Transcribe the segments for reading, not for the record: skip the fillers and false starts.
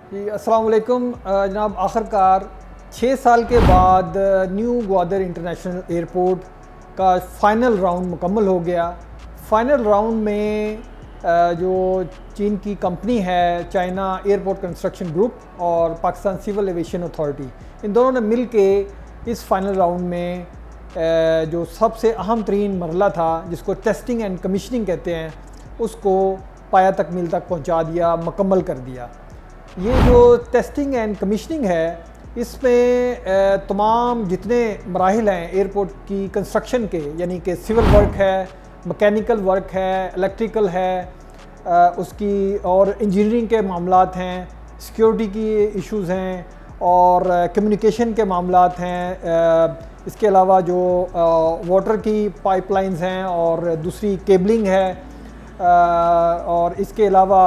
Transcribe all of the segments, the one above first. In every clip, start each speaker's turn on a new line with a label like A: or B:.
A: जी अस्सलाम वालेकुम जनाब। आखिरकार 6 साल के बाद न्यू ग्वादर इंटरनेशनल एयरपोर्ट का फ़ाइनल राउंड मुकम्मल हो गया। फ़ाइनल राउंड में जो चीन की कंपनी है चाइना एयरपोर्ट कंस्ट्रक्शन ग्रुप और पाकिस्तान सिविल एविएशन अथॉरिटी, इन दोनों ने मिल के इस फ़ाइनल राउंड में जो सबसे अहम तरीन मरला था, जिसको टेस्टिंग एंड कमीशनिंग कहते हैं, उसको पाया तकमील तक पहुंचा दिया, मुकम्मल कर दिया। ये जो टेस्टिंग एंड कमीशनिंग है, इसमें तमाम जितने मराहिल हैं एयरपोर्ट की कंस्ट्रक्शन के, यानी कि सिविल वर्क है, मैकेनिकल वर्क है, इलेक्ट्रिकल है, उसकी और इंजीनियरिंग के मामलात हैं, सिक्योरिटी की इश्यूज़ हैं और कम्युनिकेशन के मामलात हैं। इसके अलावा जो वाटर की पाइपलाइंस हैं और दूसरी केबलिंग है, और इसके अलावा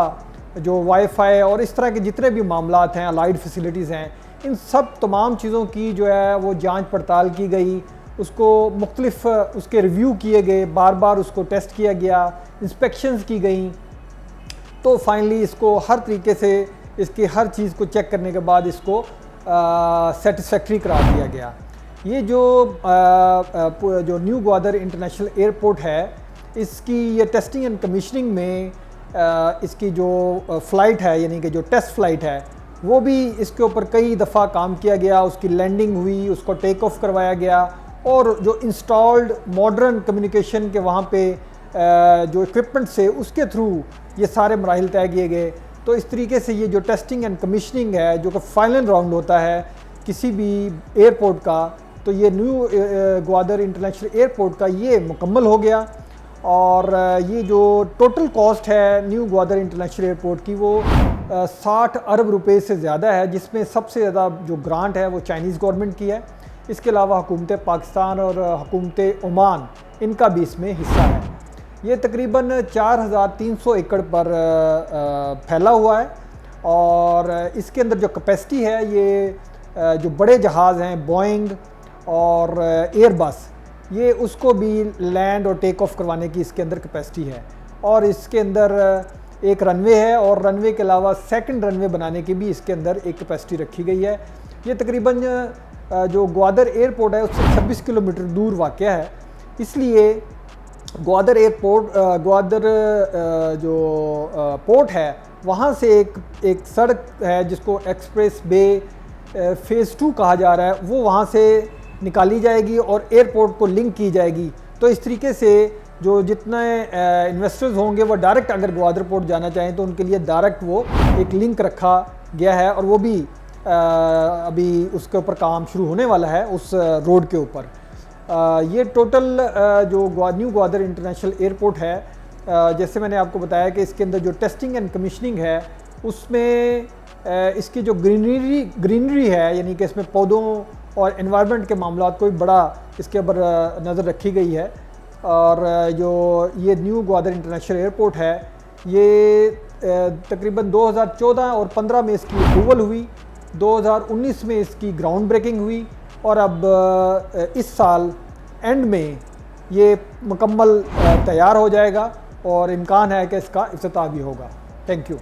A: जो वाईफाई और इस तरह के जितने भी मामलात हैं, अलाइड फैसिलिटीज़ हैं, इन सब तमाम चीज़ों की जो है वो जांच पड़ताल की गई, उसको मुख्तलिफ उसके रिव्यू किए गए, बार बार उसको टेस्ट किया गया, इंस्पेक्शंस की गई। तो फाइनली इसको हर तरीके से इसकी हर चीज़ को चेक करने के बाद इसको सेटिस्फैक्ट्री करार दिया गया। ये जो न्यू ग्वादर इंटरनेशनल एयरपोर्ट है, इसकी ये टेस्टिंग एंड कमीशनिंग में इसकी जो फ़्लाइट है, यानी कि जो टेस्ट फ़्लाइट है, वो भी इसके ऊपर कई दफ़ा काम किया गया। उसकी लैंडिंग हुई, उसको टेक ऑफ करवाया गया और जो इंस्टॉल्ड मॉडर्न कम्युनिकेशन के वहाँ पे जो इक्विपमेंट से उसके थ्रू ये सारे मराहिल तय किए गए। तो इस तरीके से ये जो टेस्टिंग एंड कमीशनिंग है, जो कि फ़ाइनल राउंड होता है किसी भी एयरपोर्ट का, तो ये न्यू ग्वादर इंटरनेशनल एयरपोर्ट का ये मुकम्मल हो गया। और ये जो टोटल कॉस्ट है न्यू ग्वादर इंटरनेशनल एयरपोर्ट की, वो 60 अरब रुपए से ज़्यादा है, जिसमें सबसे ज़्यादा जो ग्रांट है वो चाइनीज़ गवर्नमेंट की है। इसके अलावा हुकूमत पाकिस्तान और हुकूमत ओमान, इनका भी इसमें हिस्सा है। ये तकरीबन 4300 एकड़ पर फैला हुआ है और इसके अंदर जो कैपेसिटी है, ये जो बड़े जहाज़ हैं बोइंग और एयरबस, ये उसको भी लैंड और टेक ऑफ करवाने की इसके अंदर कैपेसिटी है। और इसके अंदर एक रनवे है और रनवे के अलावा सेकंड रनवे बनाने की भी इसके अंदर एक कैपेसिटी रखी गई है। ये तकरीबन जो ग्वादर एयरपोर्ट है उससे 26 किलोमीटर दूर वाक़या है, इसलिए ग्वादर एयरपोर्ट जो पोर्ट है, वहाँ से एक सड़क है जिसको एक्सप्रेस वे फ़ेज़ 2 कहा जा रहा है, वो वहाँ से निकाली जाएगी और एयरपोर्ट को लिंक की जाएगी। तो इस तरीके से जो जितने इन्वेस्टर्स होंगे वो डायरेक्ट अगर ग्वादर पोर्ट जाना चाहें तो उनके लिए डायरेक्ट वो एक लिंक रखा गया है और वो भी अभी उसके ऊपर काम शुरू होने वाला है उस रोड के ऊपर। ये टोटल जो न्यू ग्वादर इंटरनेशनल एयरपोर्ट है, जैसे मैंने आपको बताया कि इसके अंदर जो टेस्टिंग एंड कमीशनिंग है, उसमें इसकी जो ग्रीनरी है, यानी कि इसमें पौधों और एनवायरनमेंट के मामलों को भी बड़ा इसके ऊपर नज़र रखी गई है। और जो ये न्यू ग्वादर इंटरनेशनल एयरपोर्ट है, ये तकरीबन 2014 और 15 में इसकी अप्रूवल हुई, 2019 में इसकी ग्राउंड ब्रेकिंग हुई और अब इस साल एंड में ये मुकम्मल तैयार हो जाएगा और इम्कान है कि इसका इफ्तिताह भी होगा। Thank you.